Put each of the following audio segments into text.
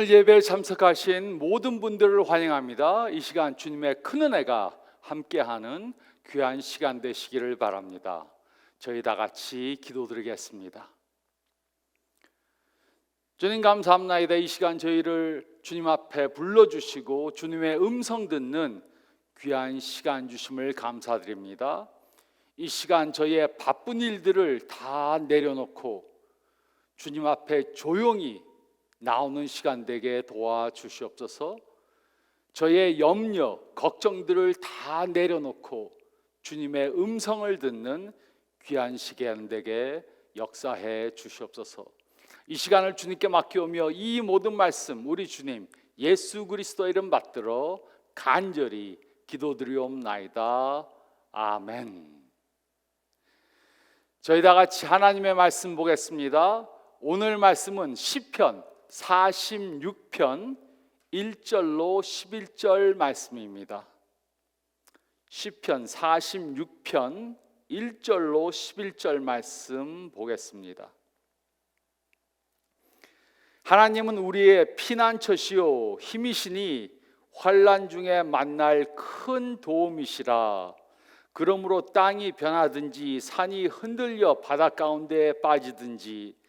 오늘 예배에 참석하신 모든 분들을 환영합니다. 이 시간 주님의 큰 은혜가 함께하는 귀한 시간 되시기를 바랍니다. 저희 다 같이 기도드리겠습니다. 주님 감사합니다. 이 시간 저희를 주님 앞에 불러주시고 주님의 음성 듣는 귀한 시간 주심을 감사드립니다. 이 시간 저희의 바쁜 일들을 다 내려놓고 주님 앞에 조용히 나오는 시간 되게 도와주시옵소서. 저의 염려, 걱정들을 다 내려놓고 주님의 음성을 듣는 귀한 시간 되게 역사해 주시옵소서. 이 시간을 주님께 맡기오며 이 모든 말씀 우리 주님 예수 그리스도의 이름 받들어 간절히 기도드리옵나이다. 아멘. 저희 다 같이 하나님의 말씀 보겠습니다. 오늘 말씀은 시편 46편 1절로 11절 말씀입니다. 시편 46편 1절로 11절 말씀 보겠습니다. 하나님은 우리의 피난처시요 힘이시니 환난 중에 만날 큰 도움이시라. 그러므로 땅이 변하든지 산이 흔들려 바다 가운데에 빠지든지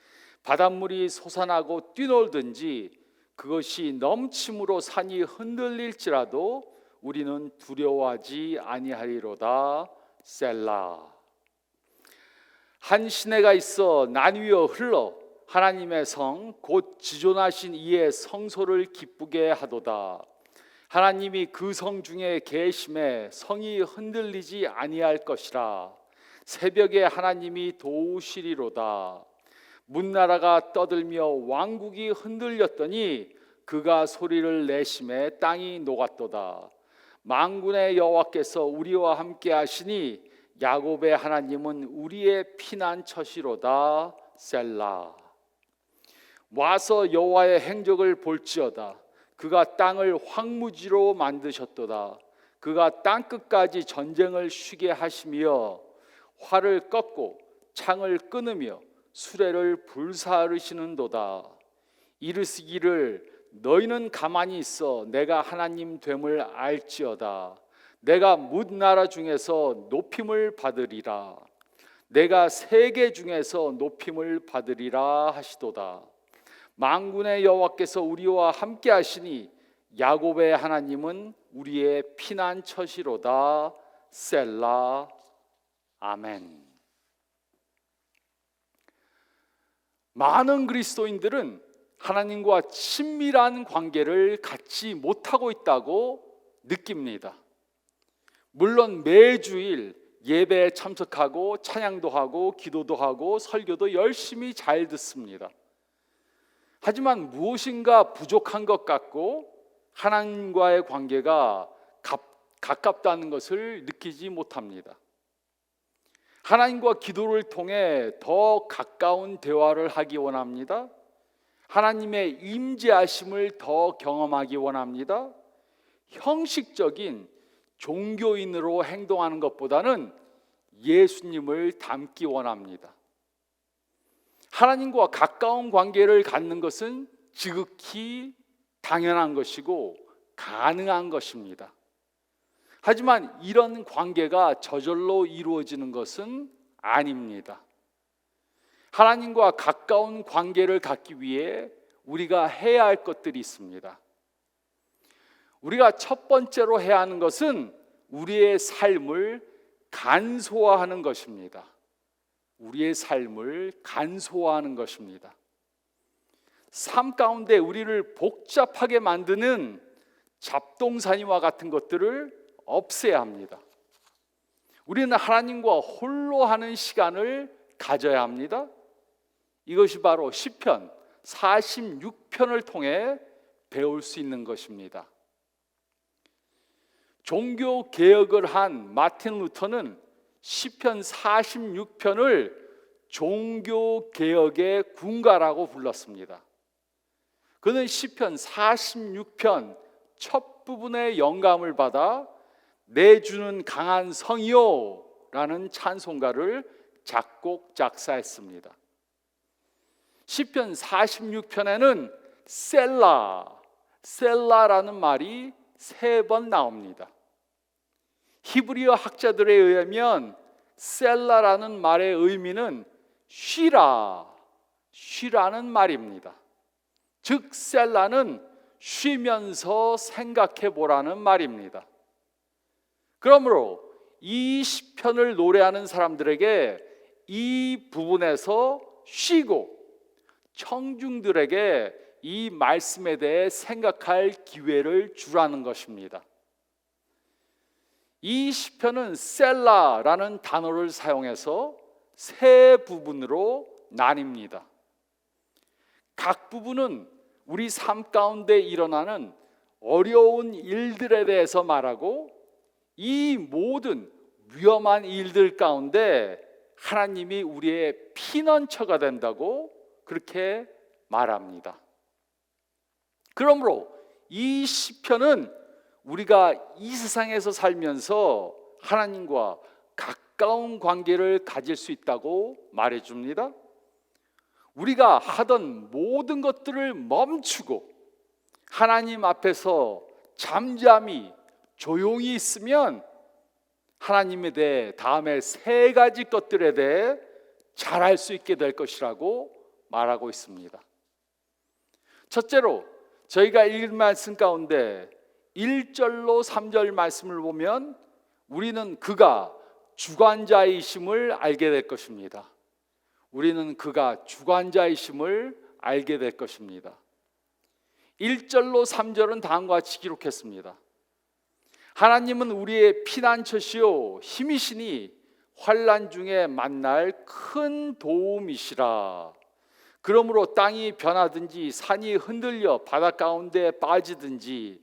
바닷물이 솟아나고 뛰놀든지 그것이 넘침으로 산이 흔들릴지라도 우리는 두려워하지 아니하리로다. 셀라. 한 시내가 있어 난 위어 흘러 하나님의 성 곧 지존하신 이의 성소를 기쁘게 하도다. 하나님이 그 성 중에 계심에 성이 흔들리지 아니할 것이라. 새벽에 하나님이 도우시리로다. 문나라가 떠들며 왕국이 흔들렸더니 그가 소리를 내심에 땅이 녹았도다. 만군의 여호와께서 우리와 함께 하시니 야곱의 하나님은 우리의 피난처시로다. 셀라. 와서 여호와의 행적을 볼지어다. 그가 땅을 황무지로 만드셨도다. 그가 땅끝까지 전쟁을 쉬게 하시며 활을 꺾고 창을 끊으며 수레를 불사르시는도다. 이르시기를 너희는 가만히 있어 내가 하나님 됨을 알지어다. 내가 뭇 나라 중에서 높임을 받으리라. 내가 세계 중에서 높임을 받으리라 하시도다. 만군의 여호와께서 우리와 함께 하시니 야곱의 하나님은 우리의 피난처시로다. 셀라. 아멘. 많은 그리스도인들은 하나님과 친밀한 관계를 갖지 못하고 있다고 느낍니다. 물론 매주일 예배에 참석하고 찬양도 하고 기도도 하고 설교도 열심히 잘 듣습니다. 하지만 무엇인가 부족한 것 같고 하나님과의 관계가 가깝다는 것을 느끼지 못합니다. 하나님과 기도를 통해 더 가까운 대화를 하기 원합니다. 하나님의 임재하심을 더 경험하기 원합니다. 형식적인 종교인으로 행동하는 것보다는 예수님을 닮기 원합니다. 하나님과 가까운 관계를 갖는 것은 지극히 당연한 것이고 가능한 것입니다. 하지만 이런 관계가 저절로 이루어지는 것은 아닙니다. 하나님과 가까운 관계를 갖기 위해 우리가 해야 할 것들이 있습니다. 우리가 첫 번째로 해야 하는 것은 우리의 삶을 간소화하는 것입니다. 우리의 삶을 간소화하는 것입니다. 삶 가운데 우리를 복잡하게 만드는 잡동사니와 같은 것들을 없애야 합니다. 우리는 하나님과 홀로 하는 시간을 가져야 합니다. 이것이 바로 시편 46편을 통해 배울 수 있는 것입니다. 종교 개혁을 한 마틴 루터는 시편 46편을 종교 개혁의 군가라고 불렀습니다. 그는 시편 46편 첫 부분의 영감을 받아 내주는 강한 성이요 라는 찬송가를 작곡 작사했습니다. 시편 46편에는 셀라라는 말이 3번 나옵니다. 히브리어 학자들에 의하면 셀라라는 말의 의미는 쉬라는 말입니다. 즉 셀라는 쉬면서 생각해 보라는 말입니다. 그러므로 이 시편을 노래하는 사람들에게 이 부분에서 쉬고 청중들에게 이 말씀에 대해 생각할 기회를 주라는 것입니다. 이 시편은 셀라라는 단어를 사용해서 3부분으로 나뉩니다. 각 부분은 우리 삶 가운데 일어나는 어려운 일들에 대해서 말하고 이 모든 위험한 일들 가운데 하나님이 우리의 피난처가 된다고 그렇게 말합니다. 그러므로 이 시편은 우리가 이 세상에서 살면서 하나님과 가까운 관계를 가질 수 있다고 말해줍니다. 우리가 하던 모든 것들을 멈추고 하나님 앞에서 잠잠히 조용히 있으면 하나님에 대해 다음에 3가지 것들에 대해 잘할 수 있게 될 것이라고 말하고 있습니다. 첫째로 저희가 읽은 말씀 가운데 1절로 3절 말씀을 보면 우리는 그가 주관자이심을 알게 될 것입니다. 우리는 그가 주관자이심을 알게 될 것입니다. 1절로 3절은 다음과 같이 기록했습니다. 하나님은 우리의 피난처시요 힘이시니 환난 중에 만날 큰 도움이시라. 그러므로 땅이 변하든지 산이 흔들려 바다 가운데 빠지든지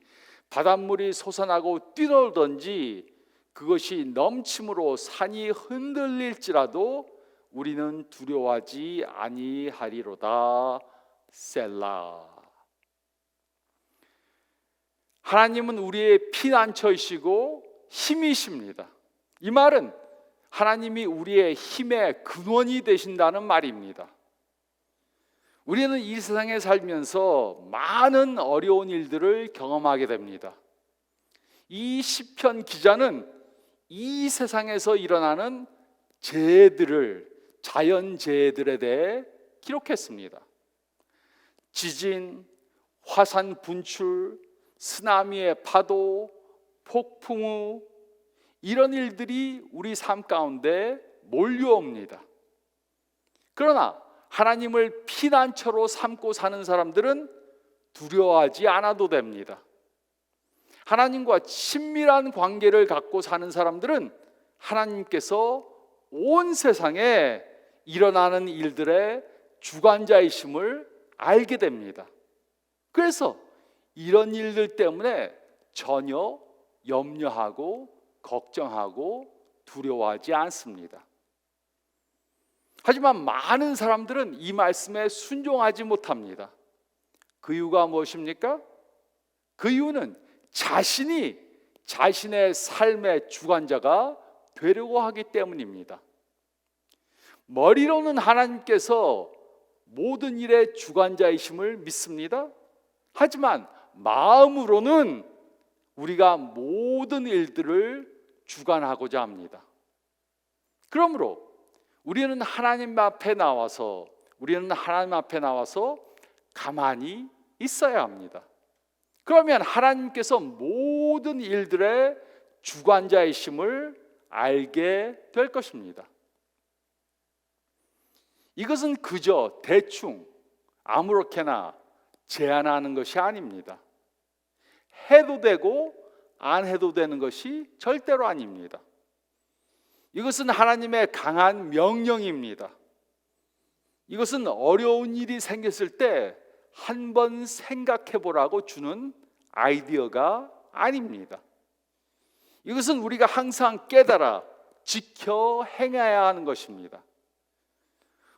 바닷물이 솟아나고 뛰놀던지 그것이 넘침으로 산이 흔들릴지라도 우리는 두려워하지 아니하리로다. 셀라. 하나님은 우리의 피난처이시고 힘이십니다. 이 말은 하나님이 우리의 힘의 근원이 되신다는 말입니다. 우리는 이 세상에 살면서 많은 어려운 일들을 경험하게 됩니다. 이 시편 기자는 이 세상에서 일어나는 자연재해들에 대해 기록했습니다. 지진, 화산 분출, 쓰나미의 파도, 폭풍우, 이런 일들이 우리 삶 가운데 몰려옵니다. 그러나 하나님을 피난처로 삼고 사는 사람들은 두려워하지 않아도 됩니다. 하나님과 친밀한 관계를 갖고 사는 사람들은 하나님께서 온 세상에 일어나는 일들의 주관자이심을 알게 됩니다. 그래서 이런 일들 때문에 전혀 염려하고 걱정하고 두려워하지 않습니다. 하지만 많은 사람들은 이 말씀에 순종하지 못합니다. 그 이유가 무엇입니까? 그 이유는 자신이 자신의 삶의 주관자가 되려고 하기 때문입니다. 머리로는 하나님께서 모든 일의 주관자이심을 믿습니다. 하지만 마음으로는 우리가 모든 일들을 주관하고자 합니다. 그러므로 우리는 하나님 앞에 나와서 가만히 있어야 합니다. 그러면 하나님께서 모든 일들의 주관자이심을 알게 될 것입니다. 이것은 그저 대충 아무렇게나 제안하는 것이 아닙니다. 해도 되고 안 해도 되는 것이 절대로 아닙니다. 이것은 하나님의 강한 명령입니다. 이것은 어려운 일이 생겼을 때 한번 생각해 보라고 주는 아이디어가 아닙니다. 이것은 우리가 항상 깨달아 지켜 행해야 하는 것입니다.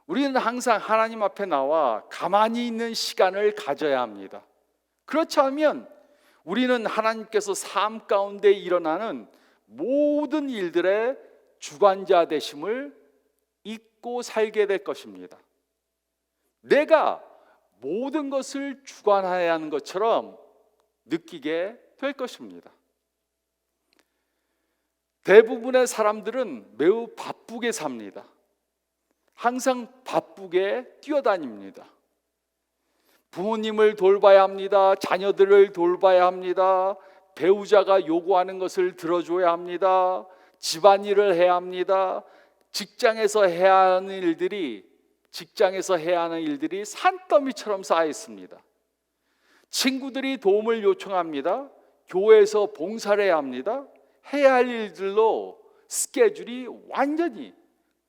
우리는 항상 하나님 앞에 나와 가만히 있는 시간을 가져야 합니다. 그렇지 않으면 우리는 하나님께서 삶 가운데 일어나는 모든 일들의 주관자 되심을 잊고 살게 될 것입니다. 내가 모든 것을 주관해야 하는 것처럼 느끼게 될 것입니다. 대부분의 사람들은 매우 바쁘게 삽니다. 항상 바쁘게 뛰어다닙니다. 부모님을 돌봐야 합니다. 자녀들을 돌봐야 합니다. 배우자가 요구하는 것을 들어줘야 합니다. 집안일을 해야 합니다. 직장에서 해야 하는 일들이 산더미처럼 쌓여 있습니다. 친구들이 도움을 요청합니다. 교회에서 봉사를 해야 합니다. 해야 할 일들로 스케줄이 완전히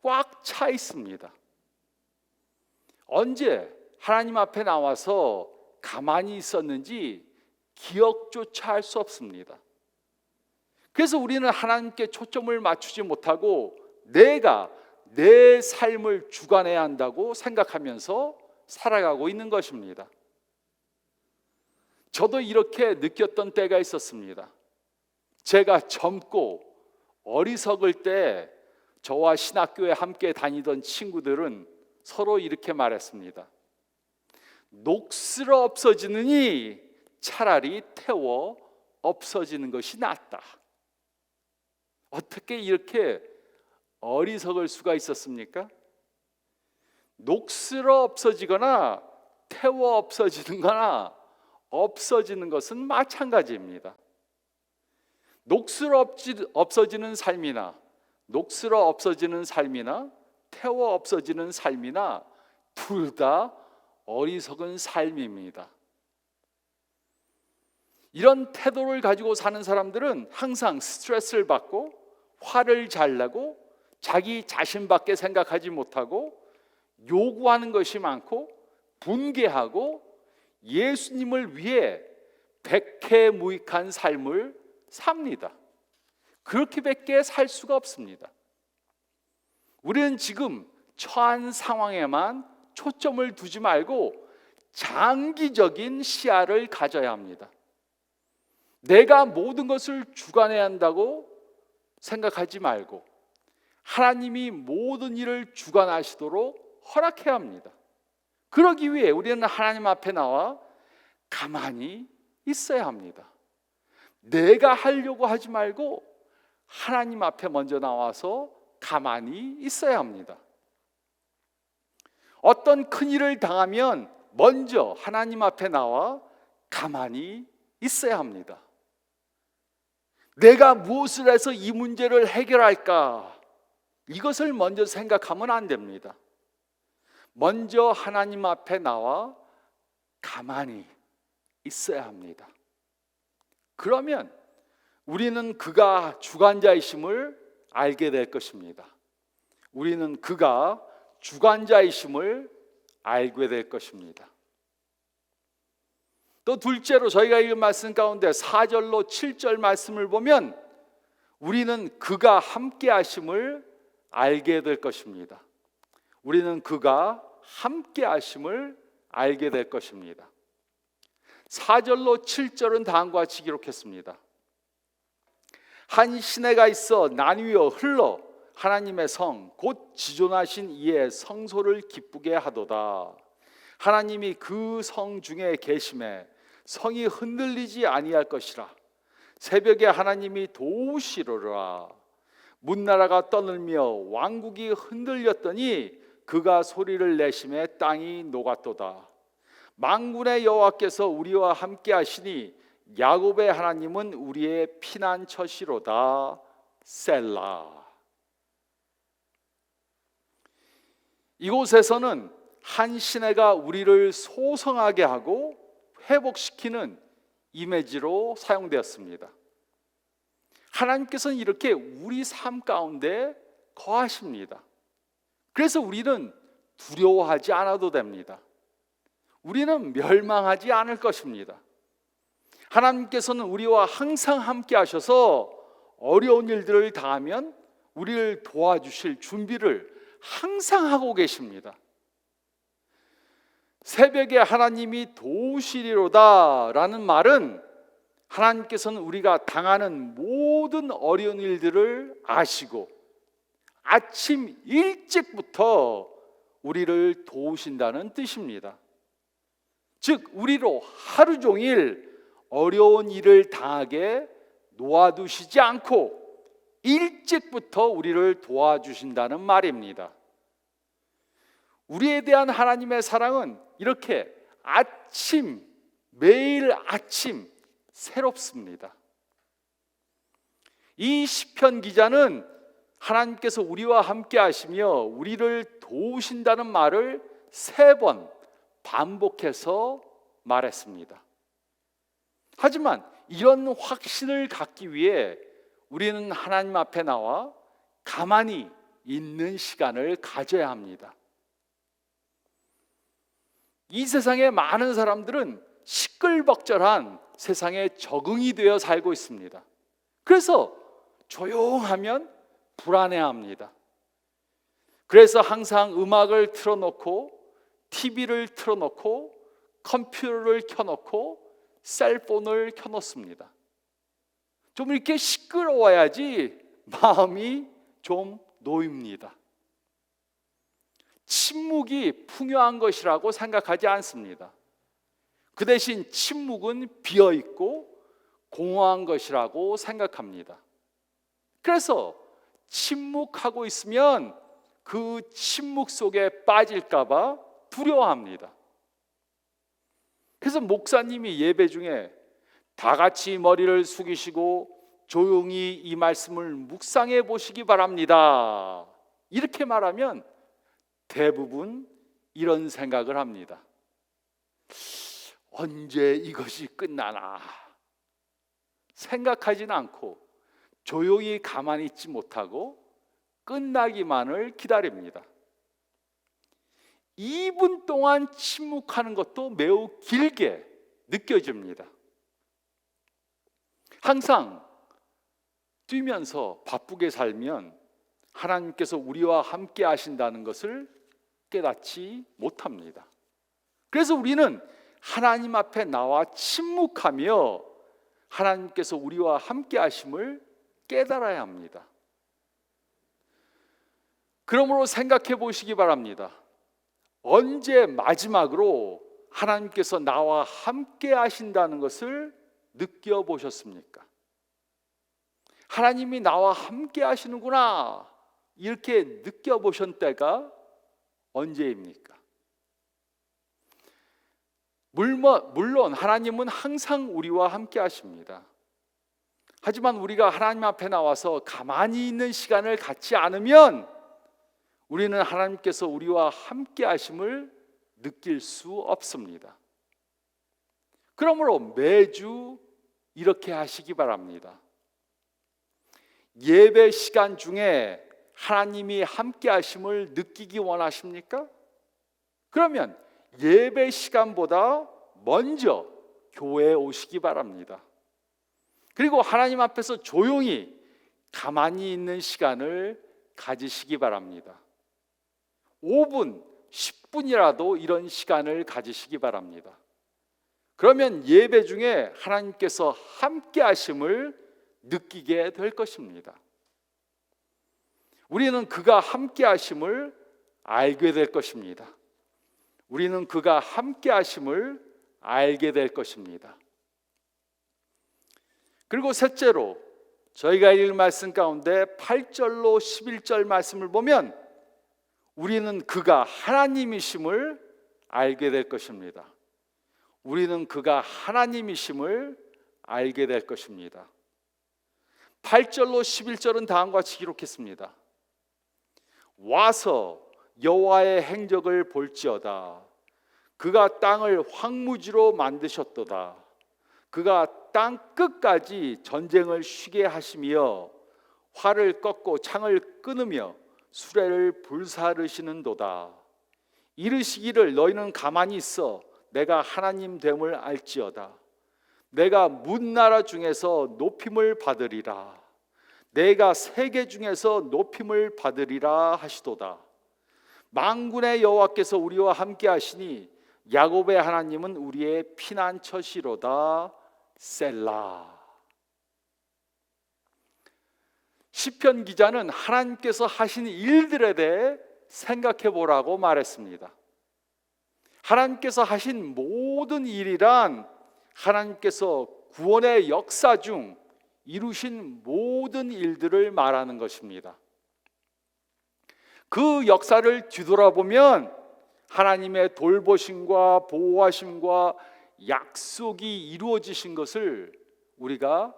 꽉 차 있습니다. 언제 하나님 앞에 나와서 가만히 있었는지 기억조차 할 수 없습니다. 그래서 우리는 하나님께 초점을 맞추지 못하고 내가 내 삶을 주관해야 한다고 생각하면서 살아가고 있는 것입니다. 저도 이렇게 느꼈던 때가 있었습니다. 제가 젊고 어리석을 때 저와 신학교에 함께 다니던 친구들은 서로 이렇게 말했습니다. 녹슬어 없어지느니 차라리 태워 없어지는 것이 낫다. 어떻게 이렇게 어리석을 수가 있었습니까? 녹슬어 없어지거나 태워 없어지는 거나 없어지는 것은 마찬가지입니다. 녹슬어 없어지는 삶이나 태워 없어지는 삶이나 둘 다 어리석은 삶입니다. 이런 태도를 가지고 사는 사람들은 항상 스트레스를 받고 화를 잘 내고 자기 자신밖에 생각하지 못하고 요구하는 것이 많고 분개하고 예수님을 위해 백해무익한 삶을 삽니다. 그렇게밖에 살 수가 없습니다. 우리는 지금 처한 상황에만 초점을 두지 말고 장기적인 시야를 가져야 합니다. 내가 모든 것을 주관해야 한다고 생각하지 말고 하나님이 모든 일을 주관하시도록 허락해야 합니다. 그러기 위해 우리는 하나님 앞에 나와 가만히 있어야 합니다. 내가 하려고 하지 말고 하나님 앞에 먼저 나와서 가만히 있어야 합니다. 어떤 큰 일을 당하면 먼저 하나님 앞에 나와 가만히 있어야 합니다. 내가 무엇을 해서 이 문제를 해결할까? 이것을 먼저 생각하면 안 됩니다. 먼저 하나님 앞에 나와 가만히 있어야 합니다. 그러면 우리는 그가 주관자이심을 알게 될 것입니다. 우리는 그가 주관자이심을 알게 될 것입니다. 또 둘째로 저희가 읽은 말씀 가운데 4절로 7절 말씀을 보면 우리는 그가 함께 하심을 알게 될 것입니다. 우리는 그가 함께 하심을 알게 될 것입니다. 4절로 7절은 다음과 같이 기록했습니다. 한 시내가 있어 나뉘어 흘러 하나님의 성 곧 지존하신 이의 성소를 기쁘게 하도다. 하나님이 그 성 중에 계심에 성이 흔들리지 아니할 것이라. 새벽에 하나님이 도우시리라. 문나라가 떠늘며 왕국이 흔들렸더니 그가 소리를 내심에 땅이 녹았도다. 만군의 여호와께서 우리와 함께 하시니 야곱의 하나님은 우리의 피난처시로다. 셀라. 이곳에서는 한 시내가 우리를 소성하게 하고 회복시키는 이미지로 사용되었습니다. 하나님께서는 이렇게 우리 삶 가운데 거하십니다. 그래서 우리는 두려워하지 않아도 됩니다. 우리는 멸망하지 않을 것입니다. 하나님께서는 우리와 항상 함께 하셔서 어려운 일들을 당하면 우리를 도와주실 준비를 항상 하고 계십니다. 새벽에 하나님이 도우시리로다 라는 말은 하나님께서는 우리가 당하는 모든 어려운 일들을 아시고 아침 일찍부터 우리를 도우신다는 뜻입니다. 즉 우리로 하루 종일 어려운 일을 당하게 놓아두시지 않고 일찍부터 우리를 도와주신다는 말입니다. 우리에 대한 하나님의 사랑은 이렇게 매일 아침 새롭습니다. 이 시편 기자는 하나님께서 우리와 함께 하시며 우리를 도우신다는 말을 3번 반복해서 말했습니다. 하지만 이런 확신을 갖기 위해 우리는 하나님 앞에 나와 가만히 있는 시간을 가져야 합니다. 이 세상의 많은 사람들은 시끌벅적한 세상에 적응이 되어 살고 있습니다. 그래서 조용하면 불안해합니다. 그래서 항상 음악을 틀어놓고 TV를 틀어놓고 컴퓨터를 켜놓고 셀폰을 켜놓습니다. 좀 이렇게 시끄러워야지 마음이 좀 놓입니다. 침묵이 풍요한 것이라고 생각하지 않습니다. 그 대신 침묵은 비어있고 공허한 것이라고 생각합니다. 그래서 침묵하고 있으면 그 침묵 속에 빠질까 봐 두려워합니다. 그래서 목사님이 예배 중에 다 같이 머리를 숙이시고 조용히 이 말씀을 묵상해 보시기 바랍니다, 이렇게 말하면 대부분 이런 생각을 합니다. 언제 이것이 끝나나 생각하지는 않고 조용히 가만히 있지 못하고 끝나기만을 기다립니다. 2분 동안 침묵하는 것도 매우 길게 느껴집니다. 항상 뛰면서 바쁘게 살면 하나님께서 우리와 함께 하신다는 것을 깨닫지 못합니다. 그래서 우리는 하나님 앞에 나와 침묵하며 하나님께서 우리와 함께 하심을 깨달아야 합니다. 그러므로 생각해 보시기 바랍니다. 언제 마지막으로 하나님께서 나와 함께 하신다는 것을 느껴보셨습니까? 하나님이 나와 함께 하시는구나 이렇게 느껴보신 때가 언제입니까? 물론 하나님은 항상 우리와 함께 하십니다. 하지만 우리가 하나님 앞에 나와서 가만히 있는 시간을 갖지 않으면 우리는 하나님께서 우리와 함께 하심을 느낄 수 없습니다. 그러므로 매주 이렇게 하시기 바랍니다. 예배 시간 중에 하나님이 함께 하심을 느끼기 원하십니까? 그러면 예배 시간보다 먼저 교회에 오시기 바랍니다. 그리고 하나님 앞에서 조용히 가만히 있는 시간을 가지시기 바랍니다. 5분, 10분이라도 이런 시간을 가지시기 바랍니다. 그러면 예배 중에 하나님께서 함께 하심을 느끼게 될 것입니다. 우리는 그가 함께 하심을 알게 될 것입니다. 우리는 그가 함께 하심을 알게 될 것입니다. 그리고 셋째로 저희가 읽은 말씀 가운데 8절로 11절 말씀을 보면 우리는 그가 하나님이심을 알게 될 것입니다. 우리는 그가 하나님이심을 알게 될 것입니다. 8절로 11절은 다음과 같이 기록했습니다. 와서 여호와의 행적을 볼지어다. 그가 땅을 황무지로 만드셨도다. 그가 땅 끝까지 전쟁을 쉬게 하시며 활을 꺾고 창을 끊으며 수레를 불사르시는도다. 이르시기를 너희는 가만히 있어 내가 하나님 됨을 알지어다. 내가 문나라 중에서 높임을 받으리라. 내가 세계 중에서 높임을 받으리라 하시도다. 만군의 여호와께서 우리와 함께 하시니 야곱의 하나님은 우리의 피난처시로다. 셀라. 시편 기자는 하나님께서 하신 일들에 대해 생각해 보라고 말했습니다. 하나님께서 하신 모든 일이란 하나님께서 구원의 역사 중 이루신 모든 일들을 말하는 것입니다. 그 역사를 뒤돌아보면 하나님의 돌보심과 보호하심과 약속이 이루어지신 것을 우리가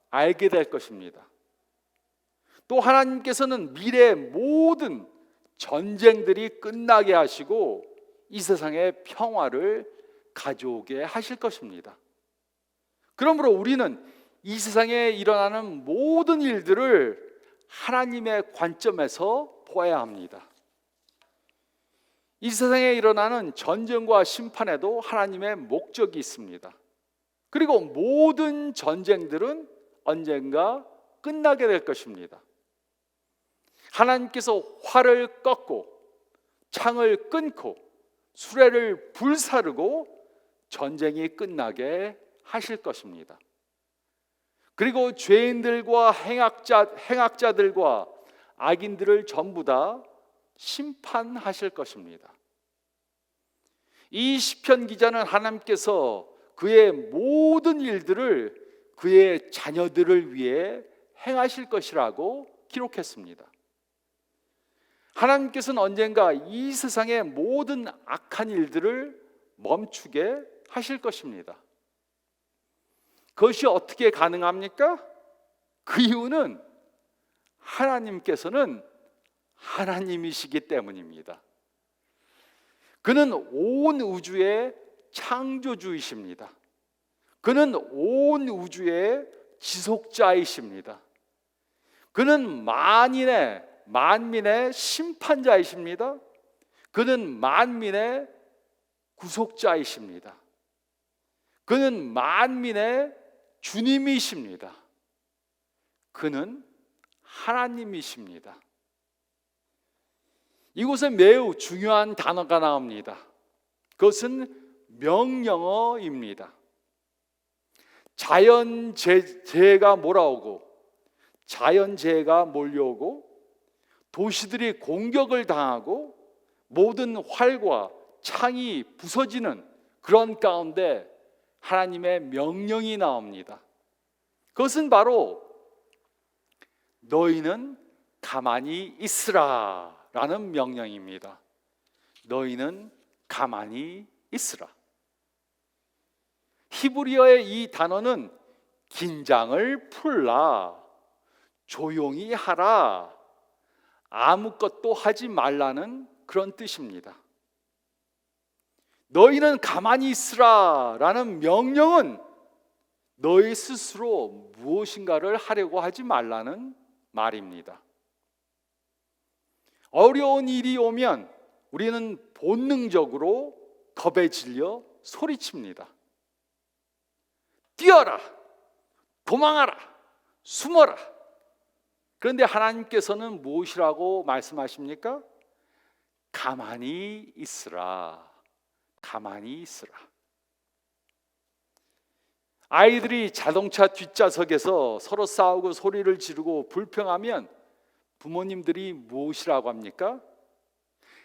알게 될 것입니다. 또 하나님께서는 미래의 모든 전쟁들이 끝나게 하시고 이 세상에 평화를 가져오게 하실 것입니다. 그러므로 우리는 이 세상에 일어나는 모든 일들을 하나님의 관점에서 보아야 합니다. 이 세상에 일어나는 전쟁과 심판에도 하나님의 목적이 있습니다. 그리고 모든 전쟁들은 언젠가 끝나게 될 것입니다. 하나님께서 활을 꺾고 창을 끊고 수레를 불사르고 전쟁이 끝나게 하실 것입니다. 그리고 죄인들과 행악자들과 악인들을 전부 다 심판하실 것입니다. 이 시편 기자는 하나님께서 그의 모든 일들을 그의 자녀들을 위해 행하실 것이라고 기록했습니다. 하나님께서는 언젠가 이 세상의 모든 악한 일들을 멈추게 하실 것입니다. 그것이 어떻게 가능합니까? 그 이유는 하나님께서는 하나님이시기 때문입니다. 그는 온 우주의 창조주이십니다. 그는 온 우주의 지속자이십니다. 그는 만민의 심판자이십니다. 그는 만민의 구속자이십니다. 그는 만민의 주님이십니다. 그는 하나님이십니다. 이곳에 매우 중요한 단어가 나옵니다. 그것은 명령어입니다. 자연재해가 몰아오고 자연재해가 몰려오고 도시들이 공격을 당하고 모든 활과 창이 부서지는 그런 가운데 하나님의 명령이 나옵니다. 그것은 바로 너희는 가만히 있으라 라는 명령입니다. 너희는 가만히 있으라. 히브리어의 이 단어는 긴장을 풀라, 조용히 하라, 아무것도 하지 말라는 그런 뜻입니다. 너희는 가만히 있으라 라는 명령은 너희 스스로 무엇인가를 하려고 하지 말라는 말입니다. 어려운 일이 오면 우리는 본능적으로 겁에 질려 소리칩니다. 뛰어라, 도망하라, 숨어라. 그런데 하나님께서는 무엇이라고 말씀하십니까? 가만히 있으라, 가만히 있으라. 아이들이 자동차 뒷좌석에서 서로 싸우고 소리를 지르고 불평하면 부모님들이 무엇이라고 합니까?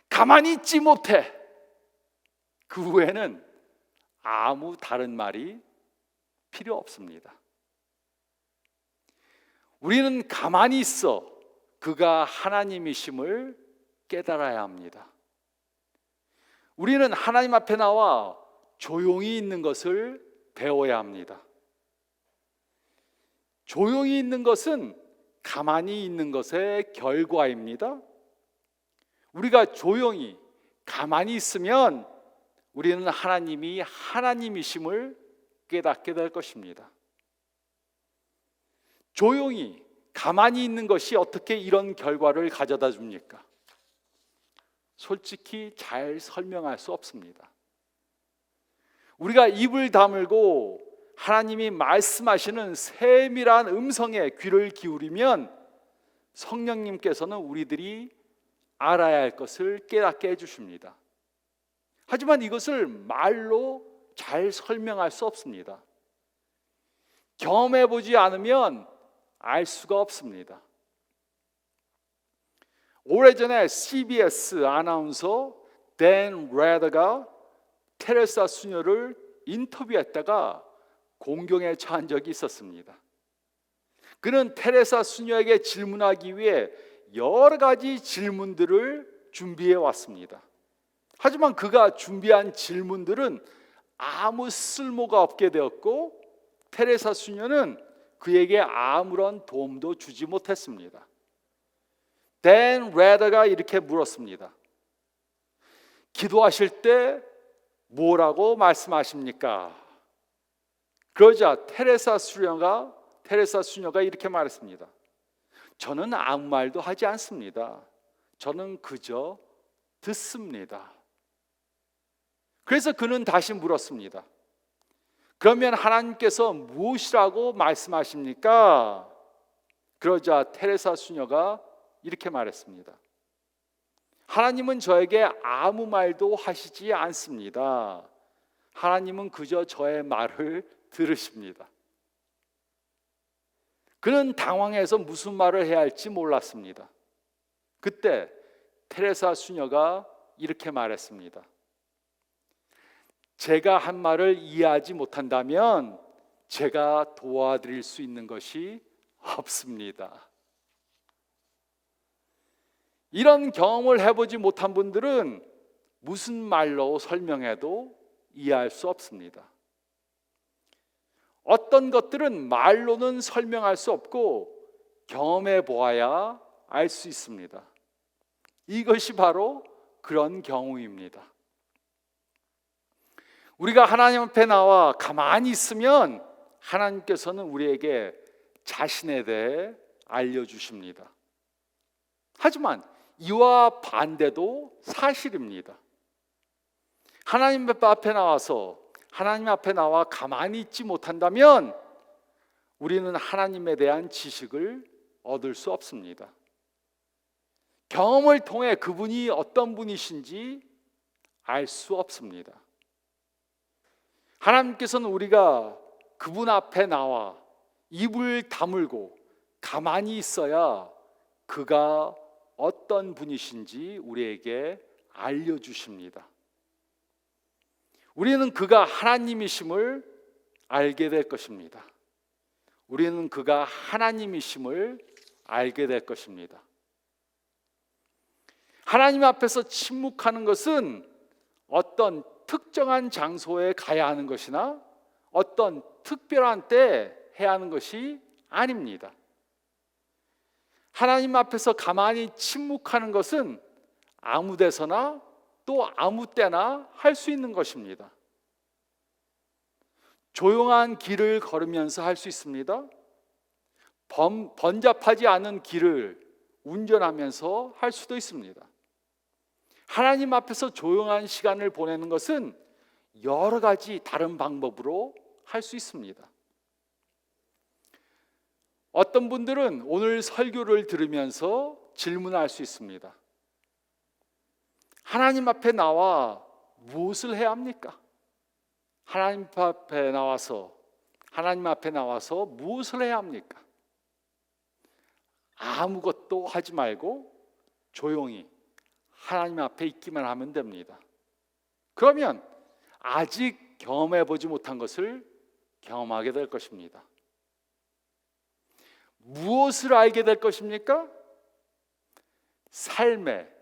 가만히 있지 못해. 그 후에는 아무 다른 말이 필요 없습니다. 우리는 가만히 있어 그가 하나님이심을 깨달아야 합니다. 우리는 하나님 앞에 나와 조용히 있는 것을 배워야 합니다. 조용히 있는 것은 가만히 있는 것의 결과입니다. 우리가 조용히 가만히 있으면 우리는 하나님이 하나님이심을 깨닫게 될 것입니다. 조용히 가만히 있는 것이 어떻게 이런 결과를 가져다 줍니까? 솔직히 잘 설명할 수 없습니다. 우리가 입을 다물고 하나님이 말씀하시는 세밀한 음성에 귀를 기울이면 성령님께서는 우리들이 알아야 할 것을 깨닫게 해주십니다. 하지만 이것을 말로 잘 설명할 수 없습니다. 경험해보지 않으면 알 수가 없습니다. 오래전에 CBS 아나운서 댄 레더가 테레사 수녀를 인터뷰했다가 공경에 처한 적이 있었습니다. 그는 테레사 수녀에게 질문하기 위해 여러 가지 질문들을 준비해 왔습니다. 하지만 그가 준비한 질문들은 아무 쓸모가 없게 되었고 테레사 수녀는 그에게 아무런 도움도 주지 못했습니다. 댄 레더가 이렇게 물었습니다. 기도하실 때 뭐라고 말씀하십니까? 그러자 테레사 수녀가 이렇게 말했습니다. 저는 아무 말도 하지 않습니다. 저는 그저 듣습니다. 그래서 그는 다시 물었습니다. 그러면 하나님께서 무엇이라고 말씀하십니까? 그러자 테레사 수녀가 이렇게 말했습니다. 하나님은 저에게 아무 말도 하시지 않습니다. 하나님은 그저 저의 말을 들으십니다. 그는 당황해서 무슨 말을 해야 할지 몰랐습니다. 그때 테레사 수녀가 이렇게 말했습니다. 제가 한 말을 이해하지 못한다면 제가 도와드릴 수 있는 것이 없습니다. 이런 경험을 해보지 못한 분들은 무슨 말로 설명해도 이해할 수 없습니다. 어떤 것들은 말로는 설명할 수 없고 경험해 보아야 알 수 있습니다. 이것이 바로 그런 경우입니다. 우리가 하나님 앞에 나와 가만히 있으면 하나님께서는 우리에게 자신에 대해 알려주십니다. 하지만 이와 반대도 사실입니다. 하나님 앞에 나와 가만히 있지 못한다면 우리는 하나님에 대한 지식을 얻을 수 없습니다. 경험을 통해 그분이 어떤 분이신지 알 수 없습니다. 하나님께서는 우리가 그분 앞에 나와 입을 다물고 가만히 있어야 그가 어떤 분이신지 우리에게 알려주십니다. 우리는 그가 하나님이심을 알게 될 것입니다. 우리는 그가 하나님이심을 알게 될 것입니다. 하나님 앞에서 침묵하는 것은 어떤 특정한 장소에 가야 하는 것이나 어떤 특별한 때 해야 하는 것이 아닙니다. 하나님 앞에서 가만히 침묵하는 것은 아무 데서나 또 아무 때나 할 수 있는 것입니다. 조용한 길을 걸으면서 할 수 있습니다. 번잡하지 않은 길을 운전하면서 할 수도 있습니다. 하나님 앞에서 조용한 시간을 보내는 것은 여러 가지 다른 방법으로 할 수 있습니다. 어떤 분들은 오늘 설교를 들으면서 질문할 수 있습니다. 하나님 앞에 나와 무엇을 해야 합니까? 하나님 앞에 나와서 무엇을 해야 합니까? 아무것도 하지 말고 조용히 하나님 앞에 있기만 하면 됩니다. 그러면 아직 경험해 보지 못한 것을 경험하게 될 것입니다. 무엇을 알게 될 것입니까? 삶의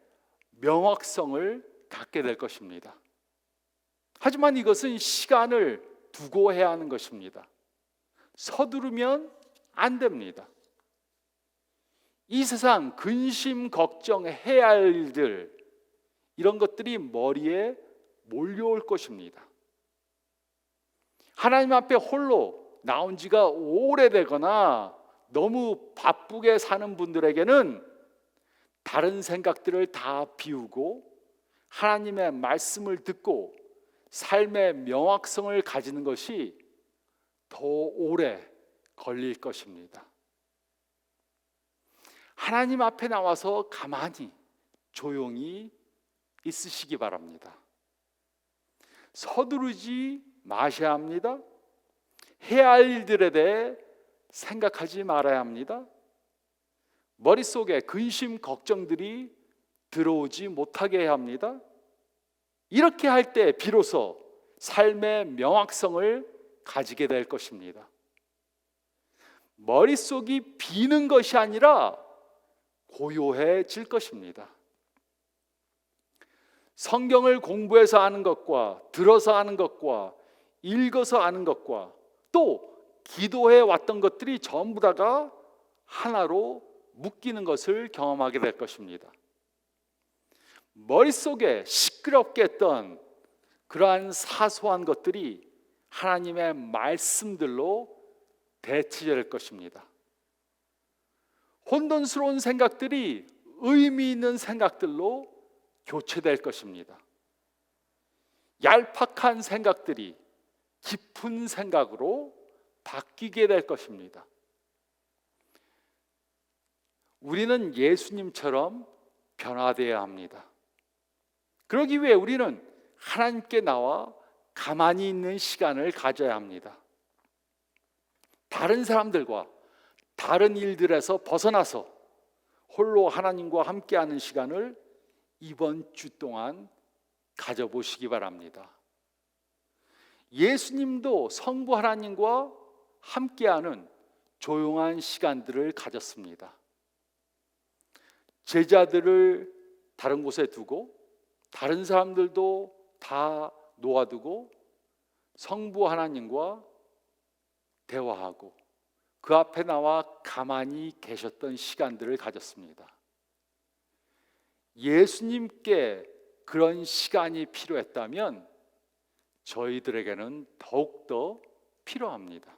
명확성을 갖게 될 것입니다. 하지만 이것은 시간을 두고 해야 하는 것입니다. 서두르면 안 됩니다. 이 세상 근심 걱정해야 할 일들, 이런 것들이 머리에 몰려올 것입니다. 하나님 앞에 홀로 나온 지가 오래되거나 너무 바쁘게 사는 분들에게는 다른 생각들을 다 비우고 하나님의 말씀을 듣고 삶의 명확성을 가지는 것이 더 오래 걸릴 것입니다. 하나님 앞에 나와서 가만히 조용히 있으시기 바랍니다. 서두르지 마셔야 합니다. 해야 할 일들에 대해 생각하지 말아야 합니다. 머릿속에 근심 걱정들이 들어오지 못하게 해야 합니다. 이렇게 할 때 비로소 삶의 명확성을 가지게 될 것입니다. 머릿속이 비는 것이 아니라 고요해질 것입니다. 성경을 공부해서 아는 것과 들어서 아는 것과 읽어서 아는 것과 또 기도해 왔던 것들이 전부 다가 하나로 묶이는 것을 경험하게 될 것입니다. 머릿속에 시끄럽게 했던 그러한 사소한 것들이 하나님의 말씀들로 대체될 것입니다. 혼돈스러운 생각들이 의미 있는 생각들로 교체될 것입니다. 얄팍한 생각들이 깊은 생각으로 바뀌게 될 것입니다. 우리는 예수님처럼 변화되어야 합니다. 그러기 위해 우리는 하나님께 나와 가만히 있는 시간을 가져야 합니다. 다른 사람들과 다른 일들에서 벗어나서 홀로 하나님과 함께하는 시간을 이번 주 동안 가져보시기 바랍니다. 예수님도 성부 하나님과 함께하는 조용한 시간들을 가졌습니다. 제자들을 다른 곳에 두고 다른 사람들도 다 놓아두고 성부 하나님과 대화하고 그 앞에 나와 가만히 계셨던 시간들을 가졌습니다. 예수님께 그런 시간이 필요했다면 저희들에게는 더욱더 필요합니다.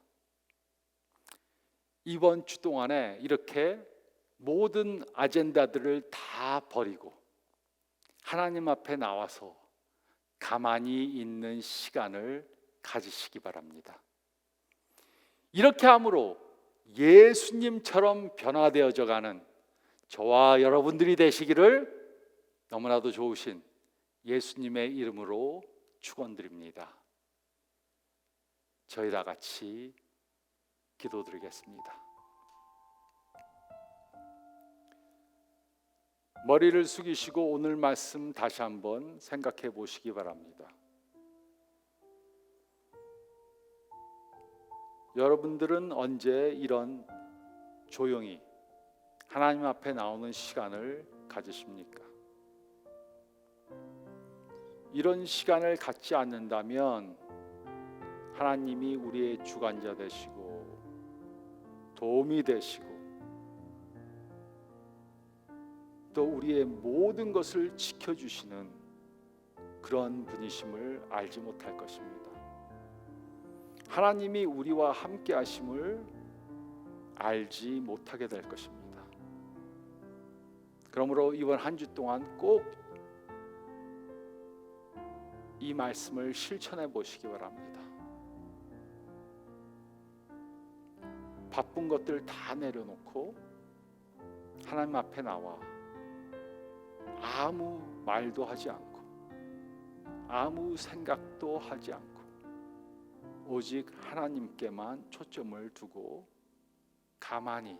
이번 주 동안에 이렇게 모든 아젠다들을 다 버리고 하나님 앞에 나와서 가만히 있는 시간을 가지시기 바랍니다. 이렇게 함으로 예수님처럼 변화되어져 가는 저와 여러분들이 되시기를 너무나도 좋으신 예수님의 이름으로 축원드립니다. 저희 다 같이 기도드리겠습니다. 머리를 숙이시고 오늘 말씀 다시 한번 생각해 보시기 바랍니다. 여러분들은 언제 이런 조용히 하나님 앞에 나오는 시간을 가지십니까? 이런 시간을 갖지 않는다면 하나님이 우리의 주관자 되시고 도움이 되시고 또 우리의 모든 것을 지켜주시는 그런 분이심을 알지 못할 것입니다. 하나님이 우리와 함께 하심을 알지 못하게 될 것입니다. 그러므로 이번 한 주 동안 꼭 이 말씀을 실천해 보시기 바랍니다. 바쁜 것들 다 내려놓고 하나님 앞에 나와 아무 말도 하지 않고 아무 생각도 하지 않고 오직 하나님께만 초점을 두고 가만히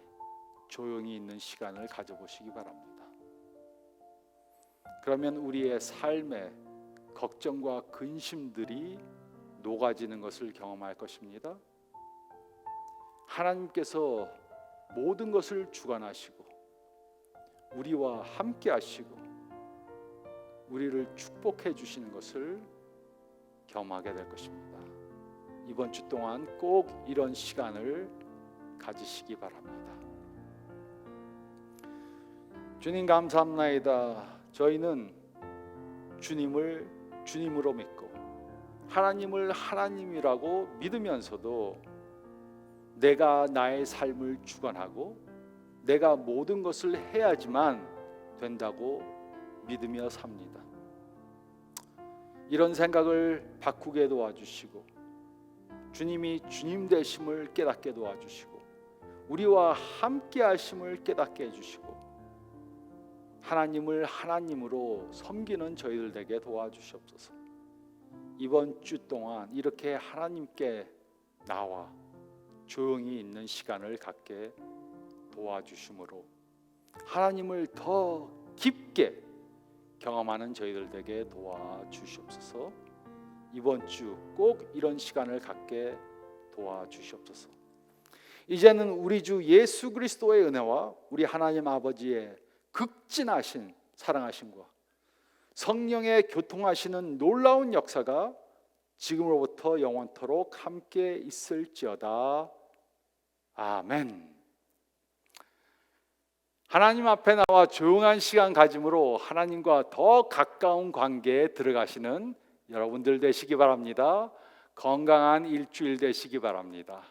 조용히 있는 시간을 가져보시기 바랍니다. 그러면 우리의 삶에 걱정과 근심들이 녹아지는 것을 경험할 것입니다. 하나님께서 모든 것을 주관하시고 우리와 함께 하시고 우리를 축복해 주시는 것을 경험하게 될 것입니다. 이번 주 동안 꼭 이런 시간을 가지시기 바랍니다. 주님 감사합나이다. 저희는 주님을 주님으로 믿고 하나님을 하나님이라고 믿으면서도 내가 나의 삶을 주관하고 내가 모든 것을 해야지만 된다고 믿으며 삽니다. 이런 생각을 바꾸게 도와주시고 주님이 주님 되심을 깨닫게 도와주시고 우리와 함께 하심을 깨닫게 해주시고 하나님을 하나님으로 섬기는 저희들 되게 도와주시옵소서. 이번 주 동안 이렇게 하나님께 나와 조용히 있는 시간을 갖게 도와주심으로 하나님을 더 깊게 경험하는 저희들 되게 도와주시옵소서. 이번 주 꼭 이런 시간을 갖게 도와주시옵소서. 이제는 우리 주 예수 그리스도의 은혜와 우리 하나님 아버지의 극진하신 사랑하심과 성령의 교통하시는 놀라운 역사가 지금으로부터 영원토록 함께 있을지어다. 아멘. 하나님 앞에 나와 조용한 시간 가짐으로 하나님과 더 가까운 관계에 들어가시는 여러분들 되시기 바랍니다. 건강한 일주일 되시기 바랍니다.